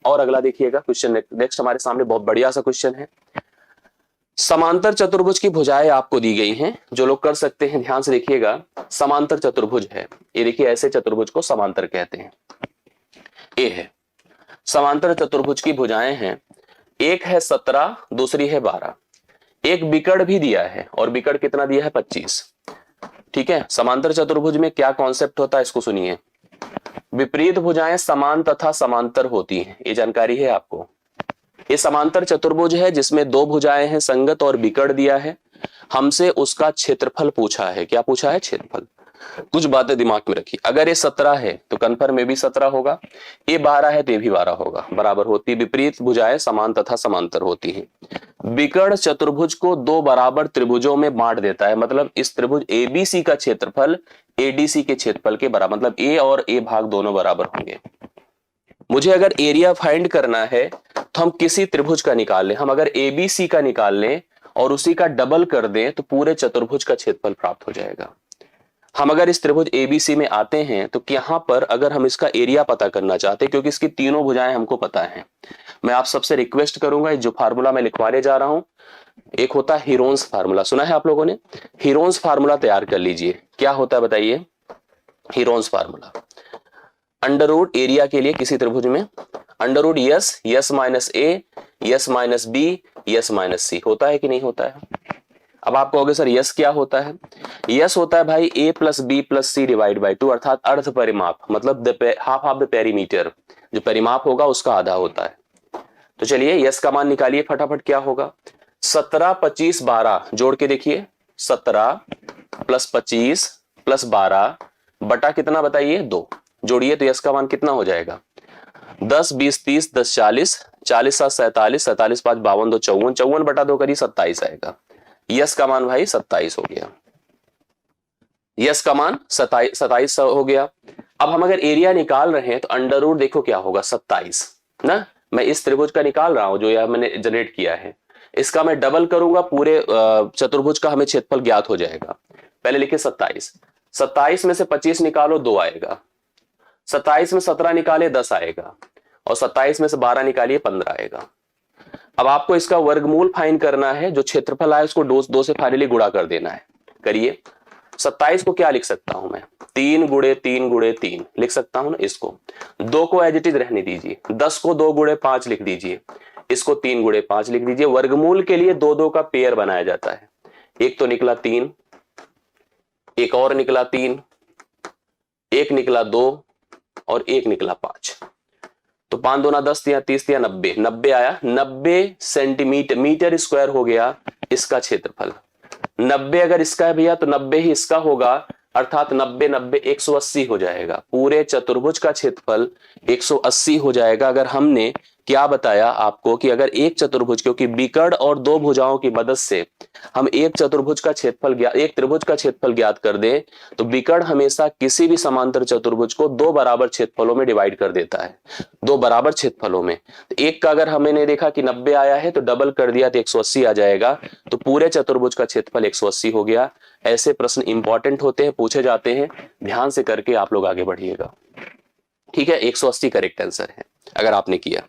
और अगला देखिएगा क्वेश्चन नेक्स्ट हमारे सामने बहुत बढ़िया सा क्वेश्चन है। समांतर चतुर्भुज की भुजाएं आपको दी गई हैं, जो लोग कर सकते हैं ध्यान से देखिएगा। समांतर चतुर्भुज है ये, देखिए ऐसे चतुर्भुज को समांतर कहते हैं। ए है समांतर चतुर्भुज की भुजाएं हैं, एक है 17, दूसरी है 12। एक विकर्ण भी दिया है और विकर्ण कितना दिया है 25। ठीक है, समांतर चतुर्भुज में क्या कॉन्सेप्ट होता है इसको सुनिए। विपरीत भुजाएं समान तथा समांतर होती हैं, ये जानकारी है आपको। ये समांतर चतुर्भुज है जिसमें दो भुजाएं हैं संगत और विकर्ण दिया है। हमसे उसका क्षेत्रफल पूछा है। क्या पूछा है? क्षेत्रफल। कुछ बातें दिमाग में रखिए। अगर ये 17 है तो कन्फर्म में भी 17 होगा, ये 12 है तो ये भी 12 होगा, बराबर होती। विपरीत भुजाएं समान तथा समांतर होती हैं। विकर्ण चतुर्भुज को दो बराबर त्रिभुजों में बांट देता है, मतलब इस त्रिभुज एबीसी का क्षेत्रफल एडीसी के क्षेत्रफल के बराबर, मतलब ए और ए भाग दोनों बराबर होंगे। मुझे अगर एरिया फाइंड करना है तो हम किसी त्रिभुज का निकाल लें। हम अगर एबीसी का निकाल लें और उसी का डबल कर दें तो पूरे चतुर्भुज का क्षेत्रफल प्राप्त हो जाएगा। हम अगर इस त्रिभुज एबीसी में आते हैं तो यहां पर अगर हम इसका एरिया पता करना चाहते हैं, क्योंकि इसकी तीनों भुजाएं हमको पता है, मैं आप सबसे रिक्वेस्ट करूंगा जो फार्मूला मैं लिखवाने जा रहा हूं, एक होता है हीरोन्स फार्मूला, सुना है आप लोगों ने? हीरोन्स फार्मूला तैयार कर लीजिए। क्या होता है बताइए? Heron's formula under root area के लिए किसी त्रिभुज में under root S, S minus A, S minus B, S minus C होता है कि नहीं होता है? अब आप कहोगे सर यस क्या होता है? यस होता है भाई A plus B plus C divide by 2, अर्थात अर्ध परिमाप, मतलब हाफ ऑफ द पेरीमीटर, जो परिमाप होगा उसका आधा होता है। तो चलिए यस का मान निकालिए फटाफट। क्या होगा? 17, 25, 12 जोड़ के देखिए। 17 प्लस 25 प्लस 12 बटा कितना बताइए? 2 जोड़िए तो यस का मान कितना हो जाएगा? 10, 20, 30, 10, 40, 40 7 47, 47 5 52, 2 54, 54 बटा 2 करिए 27 आएगा। यस का मान भाई 27 हो गया। यस का मान 27 हो गया। अब हम अगर एरिया निकाल रहे हैं तो अंडर रूट देखो क्या होगा? 27 ना। मैं इस त्रिभुज का निकाल रहा हूं जो यह मैंने जनरेट किया है, इसका मैं डबल करूंगा, पूरे चतुर्भुज का हमें क्षेत्रफल ज्ञात हो जाएगा। पहले लिखे 27, 27 में से 25 निकालो 2 आएगा, 27 में 17 निकाले 10 आएगा, और 27 में से 12 निकालिए 15 आएगा। अब आपको इसका वर्गमूल फाइंड करना है, जो क्षेत्रफल आए उसको 2 से फाइनली गुणा कर देना है। करिए। 27 को क्या लिख सकता हूं मैं? 3 गुणे 3 गुणे 3 लिख सकता हूं ना इसको। 2 को एज इट इज रहने दीजिए। 10 को 2 गुणे 5 लिख दीजिए, इसको 3 गुणे 5 लिख दीजिए। वर्गमूल के लिए 2 का पेयर बनाया जाता है। एक तो निकला 3, एक और निकला 3, एक निकला 2 और एक निकला 5। तो 5 दूना 10 या 30 या 90, 90 आया। 90 सेंटीमीटर, मीटर स्क्वायर हो गया इसका क्षेत्रफल। 90 अगर इसका है भैया तो 90 ही इसका होगा, अर्थात 90 90 180 हो जाएगा। पूरे चतुर्भुज का क्षेत्रफल 180 हो जाएगा। अगर हमने क्या बताया आपको कि अगर एक चतुर्भुज, क्योंकि विकर्ण और दो भुजाओं की मदद से हम एक चतुर्भुज का क्षेत्रफल एक त्रिभुज का क्षेत्रफल ज्ञात कर दें, तो विकर्ण हमेशा किसी भी समांतर चतुर्भुज को 2 बराबर क्षेत्रफलों में डिवाइड कर देता है, 2 बराबर क्षेत्रफलों में। तो एक का अगर हमने देखा कि 90 आया है तो डबल कर दिया तो 180 आ जाएगा, तो पूरे चतुर्भुज का क्षेत्रफल 180 हो गया। ऐसे प्रश्न इंपॉर्टेंट होते हैं, पूछे जाते हैं, ध्यान से करके आप लोग आगे बढ़िएगा। ठीक है, 180 करेक्ट आंसर है अगर आपने किया।